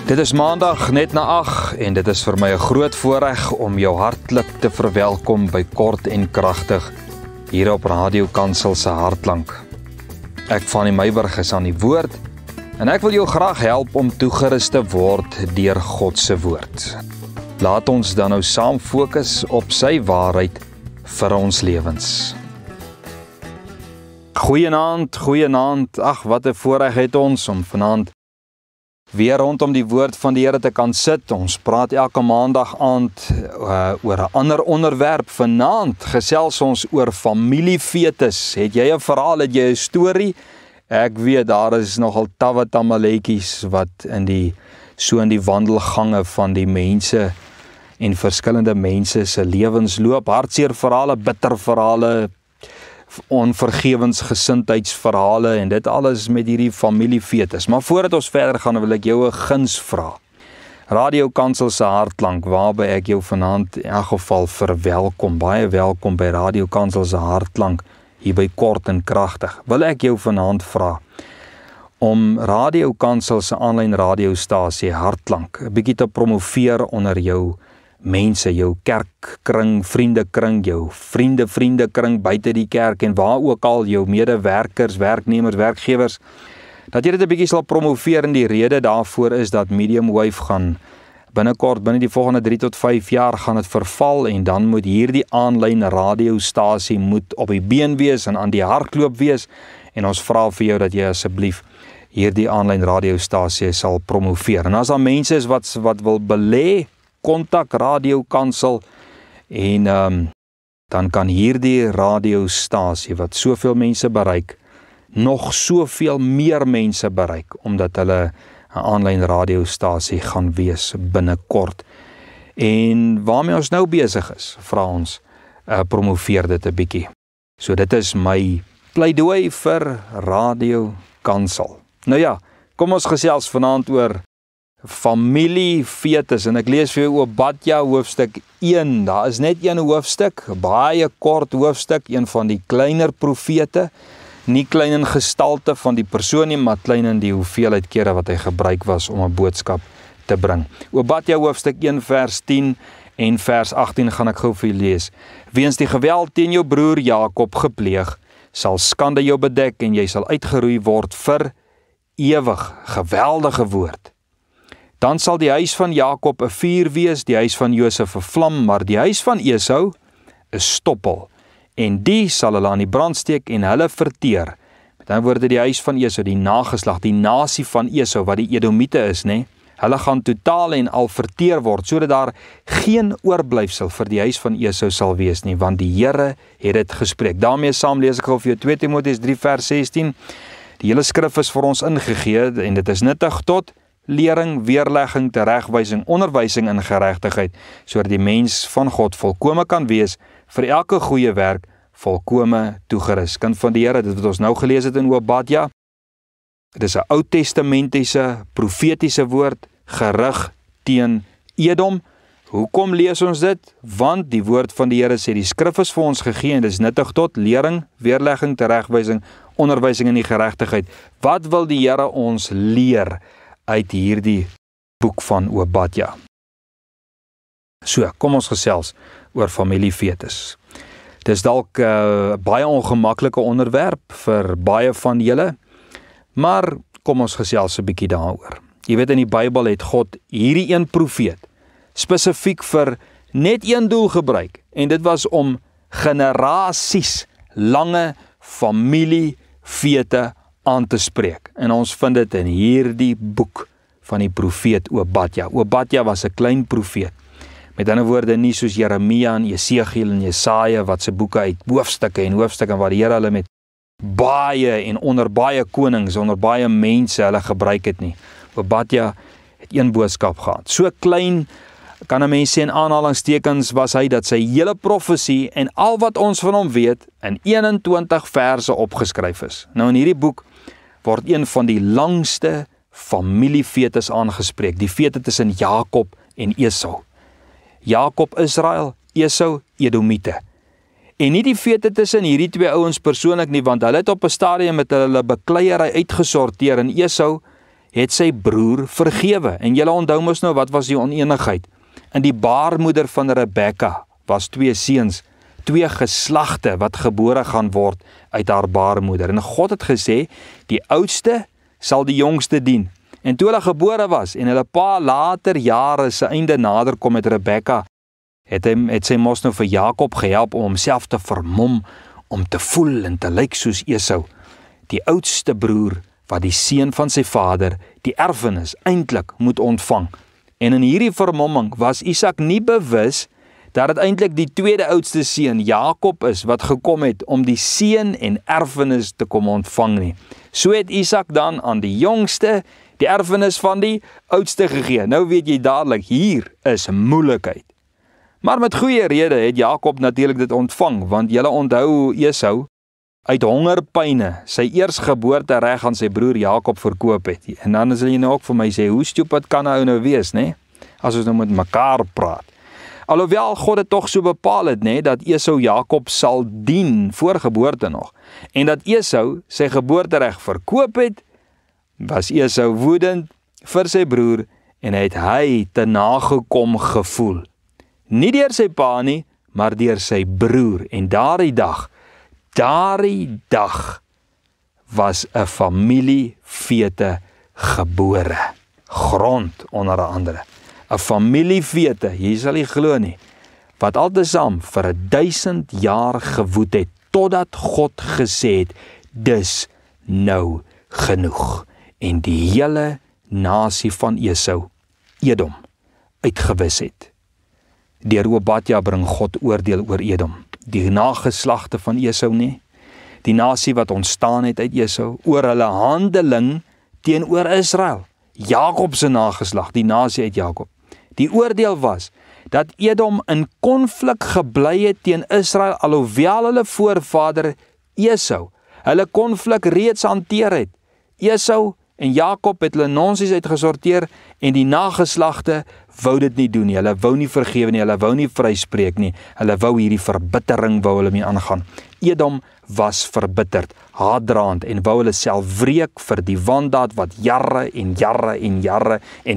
Dit is maandag net na 8 en dit is vir my 'n groot voorreg om jou hartlik te verwelkom by Kort en Kragtig hier op Radio Kansel se Hartklank. Ek van die Meiburg is aan die woord en ek wil jou graag help om toegerus te word deur God se woord. Laat ons dan nou saam fokus op sy waarheid vir ons lewens. Goeienaand. Ag, wat 'n voorreg het ons om vanaand weer rondom die woord van die Here te kan sit. Ons praat elke maandag aand oor 'n ander onderwerp. Vanaand gesels ons oor familiefetes. Het jy 'n verhaal, het jy 'n storie? Ek weet daar is nogal tawe tamaletjies wat in die wandelgange van die mense en verskillende mense se lewens loop. Hartseer verhale, bitter verhale, onvergewensgesindheidsverhale en dit alles met hierdie familiefetes. Maar voordat ons verder gaan, wil ek jou 'n guns vra. Radio Kansel se Hartklank, waarby ek jou vanaand in elk geval verwelkom. Baie welkom by Radio Kansel se Hartklank hier by Kort en Kragtig. Wil ek jou vanaand vra om Radio Kansel se aanlyn radiostasie Hartklank 'n bietjie te promoveer onder jou mense, jou kerkkring, vriendekring, jou vriendekring buite die kerk en waar ook al jou medewerkers, werknemers, werkgewers, dat jy dit 'n bietjie sal promoveer. En die rede daarvoor is dat Medium Wave gaan binnekort, binne die volgende 3 tot 5 jaar gaan dit verval en dan moet hierdie aanlyn radiostasie moet op die been wees en aan die hardloop wees en ons vra vir jou dat jy asseblief hierdie aanlyn radiostasie sal promoveer. En as daar mense is wat wil belê, kontak Radio Kansel en dan kan hierdie radiostasie wat soveel mense bereik, nog soveel meer mense bereik, omdat hulle 'n aanlyn radiostasie gaan wees binnekort. En waarmee ons nou besig is, vra ons, promoveer dit 'n bietjie. So dit is my pleidooi vir Radio Kansel. Nou ja, kom ons gesels vanaand oor familiefetes en ek lees vir jou Obadja hoofstuk 1. Daar is net een hoofstuk, baie kort hoofstuk, een van die kleiner profete, nie klein in gestalte van die persoon nie, maar klein in die hoeveelheid kere wat hy gebruik was om 'n boodskap te bring. Obadja hoofstuk 1 vers 10 en vers 18 gaan ek gou vir julle lees. Weens die geweld teen jou broer Jakob gepleeg, sal skande jou bedek en jy sal uitgeroei word vir ewig. Geweldige woord. Dan sal die huis van Jakob 'n vuur wees, die huis van Josef 'n vlam, maar die huis van Esau 'n stoppel. En die sal hulle aan die brand steek en hulle verteer. Met ander woorde, die huis van Esau, die nageslag, die nasie van Esau, wat die Edomite is, né? Hulle gaan totaal en al verteer word, sodat daar geen oorblyfsel vir die huis van Esau sal wees nie, want die Here het dit gespreek. Daarmee saam lees ek gou vir jou 2 Timoteus 3 vers 16. Die hele skrif is vir ons ingegee en dit is nuttig tot lering, weerlegging, teregwysing, onderwysing in geregtigheid, sodat die mens van God volkome kan wees, vir elke goeie werk volkome toegerus. Kind van die Here, dit wat ons nou gelees het in Obadja, dit is 'n Ou Testamentiese, profetiese woord, gerig teen Edom. Hoekom lees ons dit? Want die woord van die Here sê, die skrif is vir ons gegee en dit is nuttig tot lering, weerlegging, teregwysing, onderwysing in die geregtigheid. Wat wil die Here ons leer uit hierdie boek van Obadja? So, kom ons gesels oor familiefetes. Dis dalk baie ongemaklike onderwerp vir baie van julle, maar kom ons gesels 'n bietjie daaroor. Jy weet, in die Bybel het God hierdie een profeet spesifiek vir net een doel gebruik, en dit was om generasies lange familiefete aan te spreek. En ons vind dit in hierdie boek van die profeet Obadja. Obadja was 'n klein profeet. Met ander woorde, nie soos Jeremia en Jesegiel en Jesaja wat se boeke uit hoofstukke en waar die Here hulle met baie en onder baie konings, onder baie mense hulle gebruik het nie. Obadja het een boodskap gehad. So klein, kan 'n mens sê in aanhalingstekens, was hy dat sy hele profesie en al wat ons van hom weet in 21 verse opgeskryf is. Nou in hierdie boek word een van die langste familiefetes aangespreek, die fete tussen Jakob en Esau. Jakob Israel, Esau Edomite. En nie die fete tussen hierdie twee ouens persoonlik nie, want hulle het op 'n stadium met hulle bekleierery uitgesorteer en Esau het sy broer vergewe. En julle onthou mos nou, wat was die oneenigheid? In die baarmoeder van Rebekka was 2 seuns, 2 geslagte wat gebore gaan word uit haar baarmoeder. En God het gesê, die oudste sal die jongste dien. En toe hulle gebore was, en hulle pa later jare sy einde nader kom met Rebekka, het sy mos nou vir Jakob gehelp om homself te vermom, om te voel en te lyk soos Esau, die oudste broer, wat die seun van sy vader, die erfenis eintlik moet ontvang. En in hierdie vermomming was Isak nie bewus dat dit eintlik die tweede oudste seun, Jakob is, wat gekom het om die seën en erfenis te kom ontvang nie. So het Isak dan aan die jongste die erfenis van die oudste gegee. Nou weet jy dadelik, hier is moeilikheid. Maar met goeie rede het Jakob natuurlik dit ontvang, want julle onthou hoe Esau uit hongerpyne sy eersgeboorte reg aan sy broer Jakob verkoop het. En dan sal jy nou ook vir my sê, hoe stupid kan 'n ou nou wees, né? As ons nou met mekaar praat. Alhoewel God het tog so bepaal het, né, dat Esau Jakob sal dien voor geboorte nog. En dat Esau sy geboortereg verkoop het, was Esau woedend vir sy broer en het hy te nagekom gevoel. Nie deur sy pa nie, maar deur sy broer. En daardie dag was 'n familiefete gebore. Grond onder andere. 'n Familiefete, jy sal nie glo nie, wat altesaam vir 1000 jaar gewoed het, totdat God gesê het, dis nou genoeg. En die hele nasie van Esau, Edom, uitgewis het. Deur Obadja bring God oordeel oor Edom. Die nageslagte van Esau nie, die nasie wat ontstaan het uit Esau, oor hulle handeling teenoor Israel. Jakob se nageslag, die nasie uit Jakob. Die oordeel was, dat Edom in konflik gebly het teen Israel, alhoewel hulle voorvader Esau, hulle konflik reeds hanteer het. Esau en Jakob het hulle nonsies uitgesorteer, en die nageslagte wou dit nie doen nie, hulle wou nie vergewe nie, hulle wou nie vryspreek nie, hulle wou hierdie verbittering wou hulle mee aangaan. Edom was verbitterd, haatdraand, en wou hulle self wreek vir die wandaad wat jare en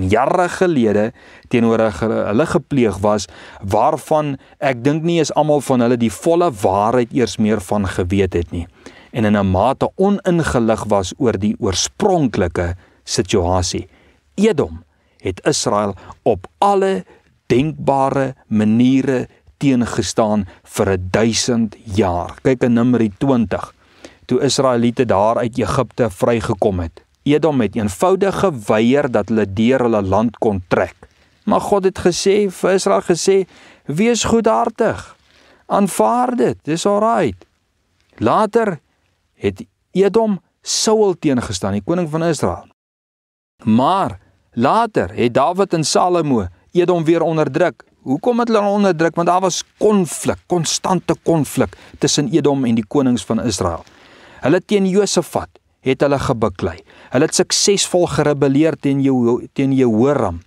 jare gelede teenoor hulle gepleeg was, waarvan ek dink nie is almal van hulle die volle waarheid eers meer van geweet het nie, en in 'n mate oningelig was oor die oorspronklike situasie. Edom het Israel op alle denkbare maniere teengestaan vir 1000 jaar. Kyk in Numeri 20, toe Israeliete daar uit Egipte vrygekom het. Edom het eenvoudig geweier dat hulle deur hulle land kon trek. Maar God het gesê, vir Israel gesê, wees goedhartig, aanvaar dit, dis alright. Later het Edom Saul teengestaan, die koning van Israel. Maar later het Dawid en Salomo Edom weer onderdruk. Hoekom het hulle onderdruk? Want daar was konflik, konstante konflik tussen Edom en die konings van Israel. Hulle teen Josafat het hulle gebeklei. Hulle het suksesvol gerebelleer teen Jehoram.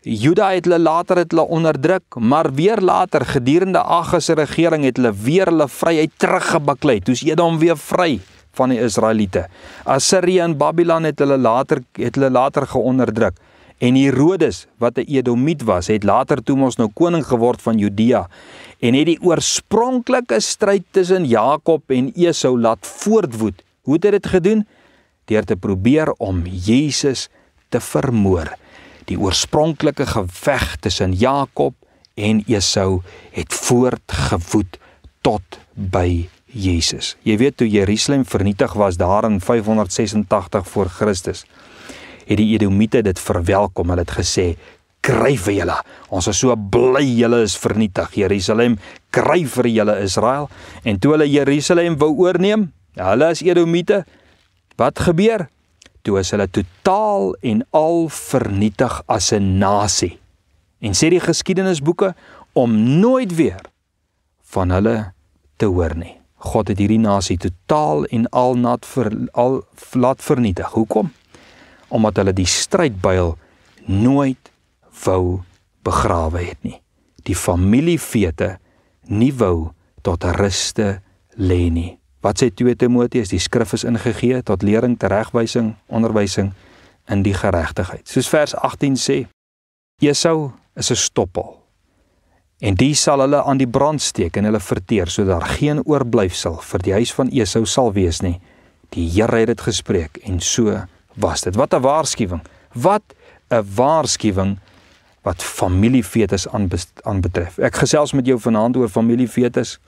Juda het hulle later onderdruk, maar weer later, gedurende Agas se regering, het hulle weer hulle vryheid teruggebeklei. Toe's Edom weer vry van die Israeliete. Assirië en Babylon het hulle later geonderdruk. En Herodes, wat 'n Edomiet was, het later toe ons nou koning geword van Judea, en het die oorspronklike stryd tussen Jakob en Esau laat voortwoed. Hoe het hy dit gedoen? Deur te probeer om Jesus te vermoor. Die oorspronklike geveg tussen Jakob en Esau het voortgewoed tot by Jesus. Jy weet, toe Jerusalem vernietig was daar in 586 voor Christus, het die Edomiete dit verwelkom. Hulle het gesê, kry vir julle, ons is so bly julle is vernietig, Jerusalem, kry vir julle Israel. En toe hulle Jerusalem wou oorneem, hulle as Edomiete, wat gebeur? Toe is hulle totaal en al vernietig as 'n nasie. En sê die geskiedenisboeke, om nooit weer van hulle te hoor nie. God het hierdie nasie totaal en al laat vernietig. Hoekom? Omdat hulle die strydbuil nooit wou begrawe het nie. Die familiefete nie wou tot ruste lê nie. Wat sê 2 Timoteus? Die skrif is ingegee tot lering, teregwysing, onderwysing in die geregtigheid. Soos vers 18 sê, Esau is 'n stoppel, en die sal hulle aan die brand steek en hulle verteer, sodat daar geen oorblyfsel vir die huis van Esau sal wees nie. Die Here het dit gespreek, en so was dit. Wat 'n waarskuwing! Wat 'n waarskuwing wat familiefetes aanbetref. Ek gesels met jou vanaand oor familiefetes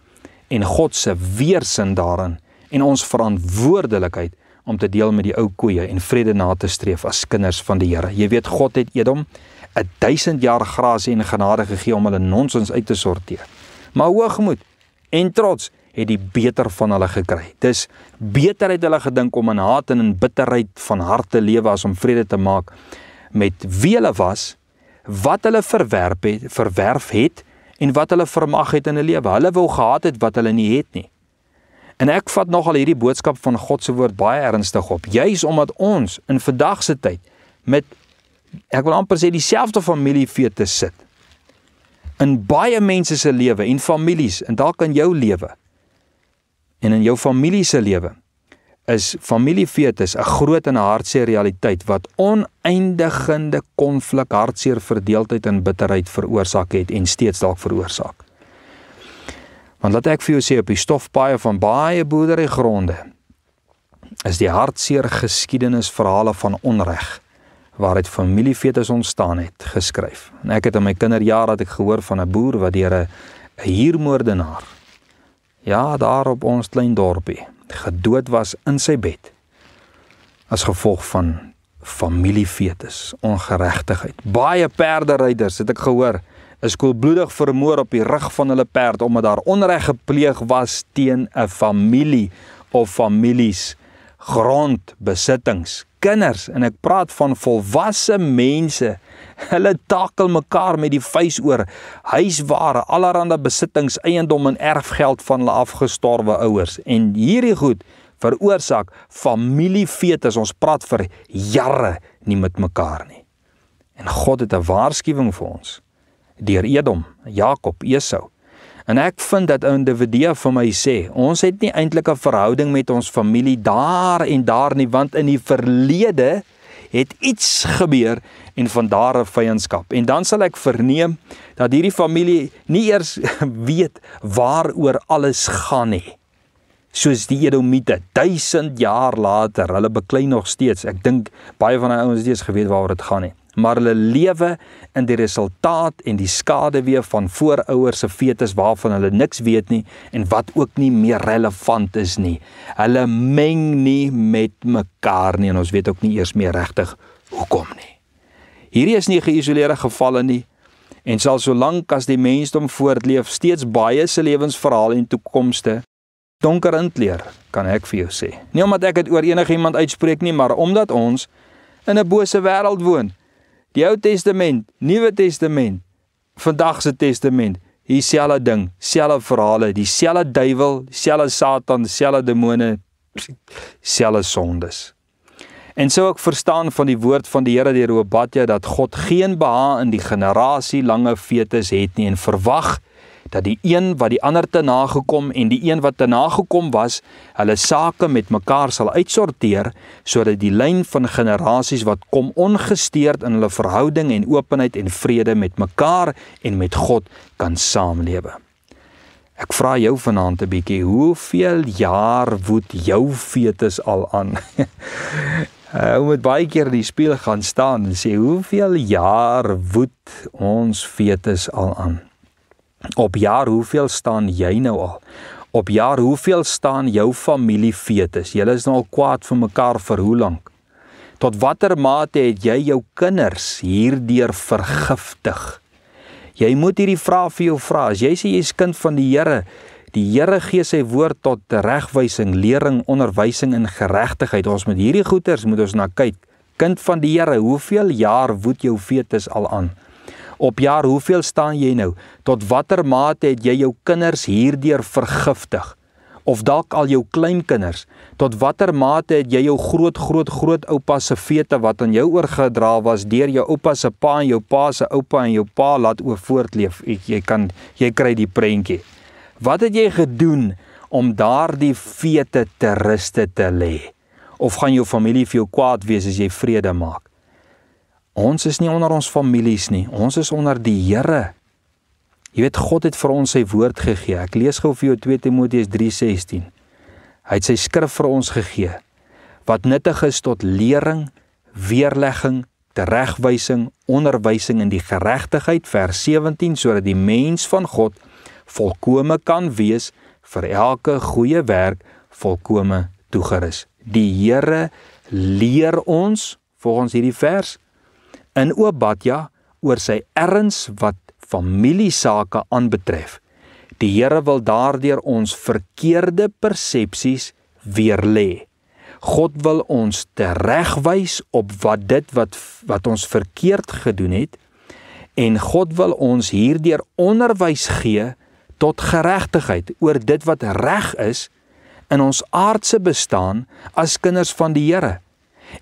en God se weersin daarin en ons verantwoordelikheid om te deel met die ou koeie en vrede na te streef as kinders van die Here. Jy weet, God het Edom 1000 jaar grasie en genade gegee om hulle nonsens uit te sorteer. Maar hoogmoed en trots het die beter van hulle gekry. Dis beter het hulle gedink om in haat en in bitterheid van hart te lewe as om vrede te maak met wie hulle was, wat hulle verwerf het en wat hulle vermag het in 'n lewe. Hulle wou gehad het wat hulle nie het nie. En ek vat nogal hierdie boodskap van God se woord baie ernstig op, juis omdat ons in vandag se tyd met, ek wil amper sê, dieselfde familiefetes sit. In baie mense se lewe en families, en dalk in jou lewe en in jou familie se lewe, is familiefetes 'n groot en 'n hartseer realiteit wat oneindigende konflik, hartseer, verdeeldheid en bitterheid veroorsaak het en steeds dalk veroorsaak. Want laat ek vir jou sê, op die stofpaaie van baie boerderygronde is die hartseer geskiedenisverhale van onreg waaruit familiefetes ontstaan het, geskryf. En ek het in my kinderjare het ek gehoor van 'n boer wat deur 'n huurmoordenaar, ja, daar op ons klein dorpie, gedood was in sy bed as gevolg van familiefetes, ongeregtigheid. Baie perderyders, het ek gehoor, is koelbloedig vermoor op die rug van hulle perd omdat daar onreg gepleeg was teen 'n familie of families, grond, besittings, kinders, en ek praat van volwasse mense. Hulle takel mekaar met die vuis oor huisware, allerhande besittings, eiendom en erfgeld van hulle afgestorwe ouers. En hierdie goed veroorsaak familiefetes, ons praat vir jare nie met mekaar nie. En God het 'n waarskuwing vir ons deur Edom, Jakob, Esau. En ek vind dat individue vir my sê, ons het nie eintlik 'n verhouding met ons familie daar en daar nie, want in die verlede het iets gebeur en van daar 'n vyandskap. En dan sal ek verneem dat hierdie familie nie eers weet waaroor alles gaan nie. Soos die Edomiete, 1000 jaar later, hulle beklei nog steeds. Ek dink baie van die ouens het nie eens geweet waaroor dit gaan nie. Maar hulle lewe in die resultaat en die skaduwee van voorouers se fetes waarvan hulle niks weet nie en wat ook nie meer relevant is nie. Hulle meng nie met mekaar nie en ons weet ook nie eers meer regtig hoekom nie. Hierdie is nie geïsoleerde gevalle nie en sal solank as die mensdom voortleef steeds baie se lewensverhale en toekomste donker intleer, kan ek vir jou sê. Nie omdat ek dit oor enigiemand uitspreek nie, maar omdat ons in 'n bose wêreld woon. Die Ou Testament, Nuwe Testament, vandag se testament, dieselfde ding, selfde verhale, dieselfde duiwel, dieselfde Satan, dieselfde demone, dieselfde sondes. En so ek verstaan van die woord van die Here deur Obadja dat God geen behaag in die generasie lange fetes het nie en verwag dat die een wat die ander te nagekom en die een wat te nagekom was, hulle sake met mekaar sal uitsorteer, sodat die lyn van generasies wat kom ongesteerd in hulle verhouding en openheid en vrede met mekaar en met God kan saamlewe. Ek vra jou vanaand 'n bietjie, hoeveel jaar woed jou fetus al aan? Ou moet baie keer in die spieël gaan staan en sê, hoeveel jaar woed ons fetus al aan? Op jaar hoeveel staan jy nou al? Op jaar hoeveel staan jou familiefetes? Julle is nou al kwaad vir mekaar vir hoe lank? Tot watter mate het jy jou kinders hierdeur vergiftig? Jy moet hierdie vraag vir jou vra. As jy sê jy is kind van die Here gee sy woord tot regwysing, lering, onderwysing en geregtigheid. Ons met hierdie goeters moet ons na kyk. Kind van die Here, hoeveel jaar woed jou fetus al aan? Op jaar hoeveel staan jy nou? Tot watter mate het jy jou kinders hierdeur vergiftig? Of dalk al jou kleinkinders? Tot watter mate het jy jou grootoupa se fete wat aan jou oorgedra was deur jou oupa se pa en jou pa se oupa en jou pa laat voortleef? Jy kry die prentjie. Wat het jy gedoen om daardie fete te ruste te lê? Of gaan jou familie vir jou kwaad wees as jy vrede maak? Ons is nie onder ons families nie, ons is onder die Here. Jy weet, God het vir ons sy woord gegee. Ek lees gou vir jou 2 Timoteus 3:16. Hy het sy skrif vir ons gegee, wat nuttig is tot lering, weerlegging, teregwysing, onderwysing in die geregtigheid, vers 17, sodat die mens van God volkome kan wees, vir elke goeie werk volkome toegerus. Die Here leer ons, volgens hierdie vers, in Obadja, oor sy erns wat familiesake aanbetref. Die Here wil daardeur ons verkeerde persepsies weerlê. God wil ons teregwys op wat ons verkeerd gedoen het, en God wil ons hierdeur onderwys gee tot geregtigheid oor dit wat reg is in ons aardse bestaan as kinders van die Here.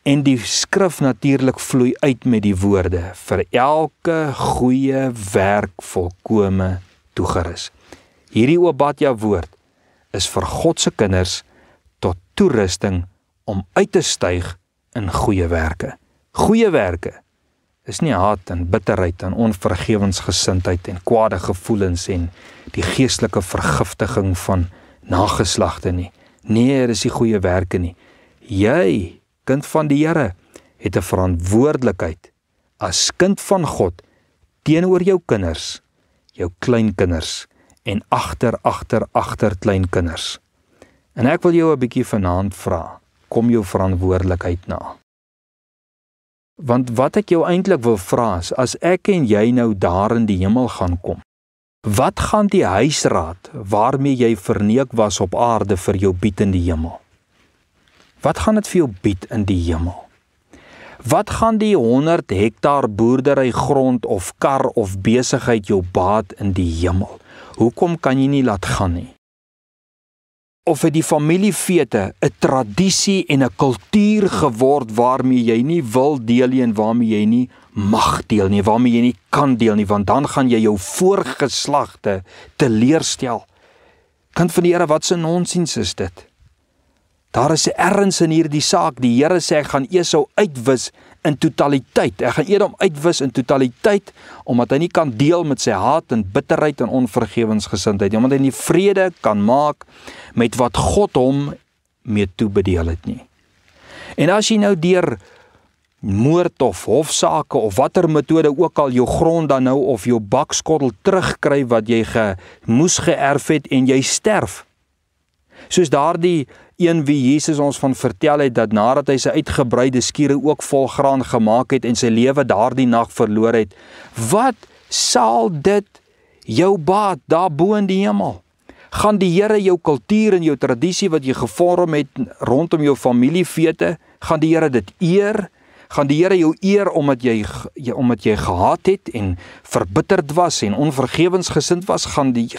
En die skrif natuurlik vloei uit met die woorde, vir elke goeie werk volkome toegerus. Hierdie Obadja woord is vir God se kinders tot toerusting om uit te styg in goeie werke. Goeie werke is nie haat en bitterheid en onvergewensgesindheid en kwade gevoelens en die geestelike vergiftiging van nageslagte nie. Nee, dis nie goeie werke nie. Jy, kind van die Here, het 'n verantwoordelikheid as kind van God teenoor jou kinders, jou kleinkinders en agterkleinkinders. En ek wil jou 'n bietjie vanaand vra, kom jou verantwoordelikheid na. Want wat ek jou eintlik wil vra is, as ek en jy nou daar in die hemel gaan kom, wat gaan die huisraad waarmee jy verneek was op aarde vir jou bied in die hemel? Wat gaan dit vir jou bied in die hemel? Wat gaan die 100 hektaar boerdery grond of kar of besigheid jou baat in die hemel? Hoekom kan jy nie laat gaan nie? Of het die familiefete 'n tradisie en 'n kultuur geword waarmee jy nie wil deel nie en waarmee jy nie mag deel nie, waarmee jy nie kan deel nie, want dan gaan jy jou voorgeslagte teleurstel. Kind van die Here, wat 'n nonsens is dit? Daar is 'n erns in hierdie saak. Die Here sê ek gaan Esau uitwis in totaliteit. Ek gaan Edom uitwis in totaliteit, omdat hy nie kan deel met sy haat en bitterheid en onvergewensgesindheid, omdat hy nie vrede kan maak met wat God hom mee toebedeel het nie. En as jy nou deur moord of hofsaake of watter metode ook al jou grond dan nou of jou bakskottel terugkry wat jy moes geërf het en jy sterf, soos daardie een wie Jesus ons van vertel het, dat nadat hy sy uitgebreide skure ook vol graan gemaak het en sy lewe daardie nag verloor het, wat sal dit jou baat daarbo in die hemel? Gaan die Here jou kultuur en jou tradisie wat jy gevorm het rondom jou familiefete, gaan die Here dit eer? Gaan die Here jou eer omdat jy gehaat het en verbitterd was en onvergewensgesind was? Gaan dit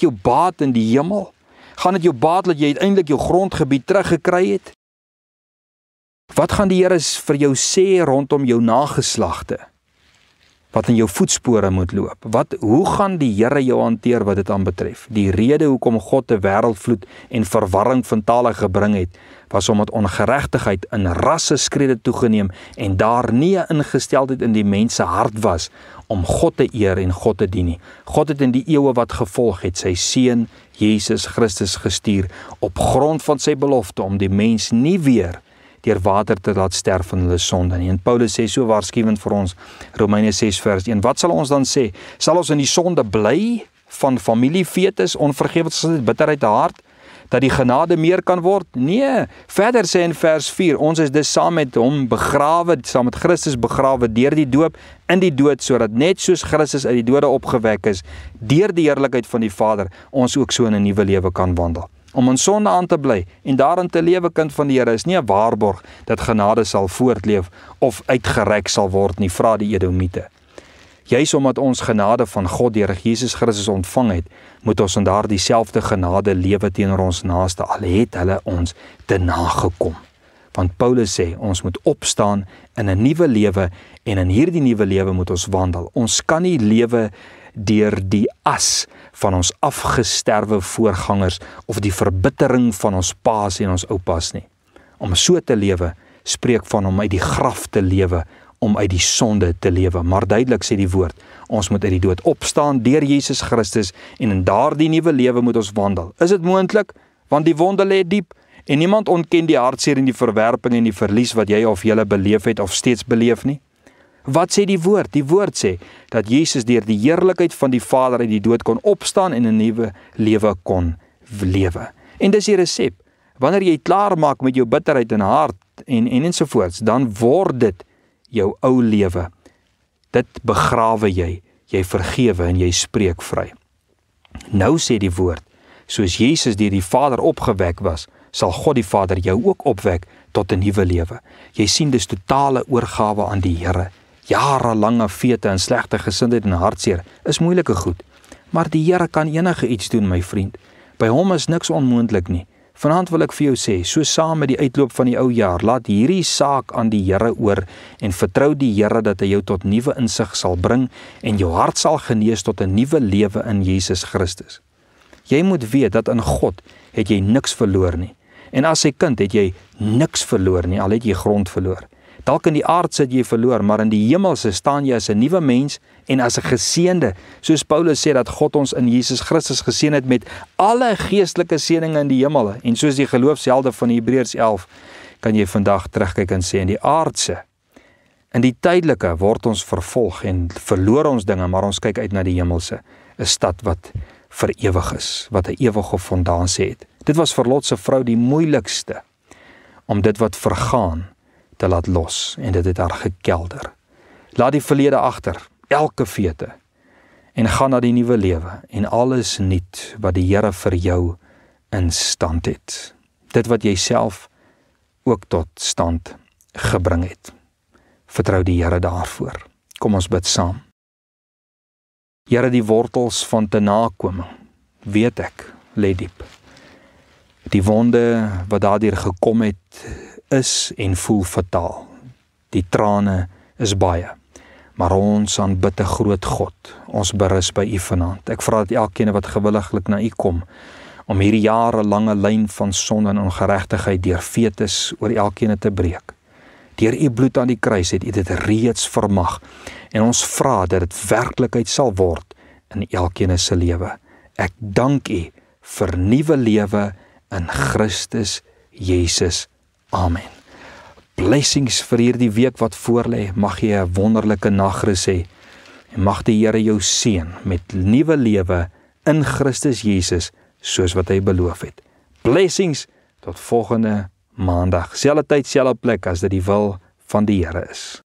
jou baat in die hemel? Gaan dit jou baat dat jy uiteindelik jou grondgebied teruggekry het? Wat gaan die Here vir jou sê rondom jou nageslagte wat in jou voetspore moet loop? Hoe gaan die Here jou hanteer wat dit aanbetref? Die rede hoekom God 'n wêreldvloed en verwarring van tale gebring het, was omdat ongeregtigheid in rasse skrede toegeneem en daar nie 'n ingesteldheid in die mens se hart was om God te eer en God te dien nie. God het in die eeue wat gevolg het sy seun Jesus Christus gestuur op grond van sy belofte om die mens nie weer deur water te laat sterf van hulle sonde nie. En Paulus sê so waarskuwend vir ons, Romeine 6 vers 1, wat sal ons dan sê? Sal ons in die sonde bly van familiefetes, onvergewensgesindheid, bitterheid, hart, dat die genade meer kan word? Nee, verder sê in vers 4, ons is dus saam met hom begrawe, saam met Christus begrawe deur die doop in die dood, sodat net soos Christus uit die dode opgewek is, deur die heerlikheid van die Vader, ons ook so in 'n nuwe lewe kan wandel. Om in sonde aan te bly en daarin te lewe, kind van die Here, is nie 'n waarborg dat genade sal voortleef of uitgereik sal word nie, vra die Edomiete. Juis omdat ons genade van God deur Jesus Christus ontvang het, moet ons in daardie selfde genade lewe teenoor ons naaste, al het hulle ons te nagekom. Want Paulus sê, ons moet opstaan in 'n nuwe lewe en in hierdie nuwe lewe moet ons wandel. Ons kan nie lewe deur die as van ons afgesterwe voorgangers of die verbittering van ons paas en ons oupas nie. Om so te lewe spreek van om uit die graf te lewe, om uit die sonde te lewe. Maar duidelik sê die woord, ons moet uit die dood opstaan deur Jesus Christus en in daardie nuwe lewe moet ons wandel. Is dit moontlik? Want die wonde lê diep en niemand ontken die hartseer en die verwerping en die verlies wat jy of julle beleef het of steeds beleef nie. Wat sê die woord? Die woord sê dat Jesus deur die heerlikheid van die Vader uit die dood kon opstaan en 'n nuwe lewe kon lewe. En dis die resep. Wanneer jy klaar maak met jou bitterheid in hart en ensovoorts, dan word dit jou ou lewe. Dit begrawe jy vergewe en jy spreek vry. Nou sê die woord, soos Jesus deur die Vader opgewek was, sal God die Vader jou ook opwek tot 'n nuwe lewe. Jy sien dis totale oorgawe aan die Here. Jarelange vete en slegte gesindheid en hartseer is moeilike goed. Maar die Here kan enige iets doen, my vriend. By hom is niks onmoontlik nie. Vanaand wil ek vir jou sê, so saam met die uitloop van die ou jaar, laat hierdie saak aan die Here oor en vertrou die Here dat hy jou tot nuwe insig sal bring en jou hart sal genees tot 'n nuwe lewe in Jesus Christus. Jy moet weet dat in God het jy niks verloor nie. En as sy kind het jy niks verloor nie, al het jy grond verloor. Dalk in die aardse het jy verloor, maar in die hemelse staan jy as 'n nuwe mens en as 'n geseënde, soos Paulus sê dat God ons in Jesus Christus geseën het met alle geestelike seëninge in die hemel. En soos die geloofshelde van Hebreërs 11, kan jy vandag terugkyk en sê in die aardse, in die tydelike word ons vervolg en verloor ons dinge, maar ons kyk uit na die hemelse, 'n stad wat vir ewig is, wat 'n ewige fondasie het. Dit was vir Lot se vrou die moeilikste, om dit wat vergaan te laat los, en dit het haar gekelder. Laat die verlede agter, elke vete, en gaan na die nuwe lewe, en alles nuut wat die Here vir jou in stand het. Dit wat jy self ook tot stand gebring het. Vertrou die Here daarvoor. Kom ons bid saam. Here, die wortels van tenakoming, weet ek, lê diep. Die wonde wat daardeur gekom het, is en voel fataal. Die trane is baie, maar ons aanbid 'n groot God. Ons berus by U vanaand. Ek vra dat elkeen wat gewilliglik na U kom, om hierdie jarelange lyn van sonde en ongeregtigheid deur fetus oor elkeen te breek. Deur U bloed aan die kruis het U dit reeds vermag, en ons vra dat dit werklikheid sal word in elkeen se lewe. Ek dank U vir nuwe lewe in Christus Jesus. Amen. Blessings vir hierdie week wat voorlê. Mag jy 'n wonderlike nagrus hê en mag die Here jou seën met nuwe lewe in Christus Jesus, soos wat hy beloof het. Blessings tot volgende Maandag, selfde tyd, selfde plek, as dit die wil van die Here is.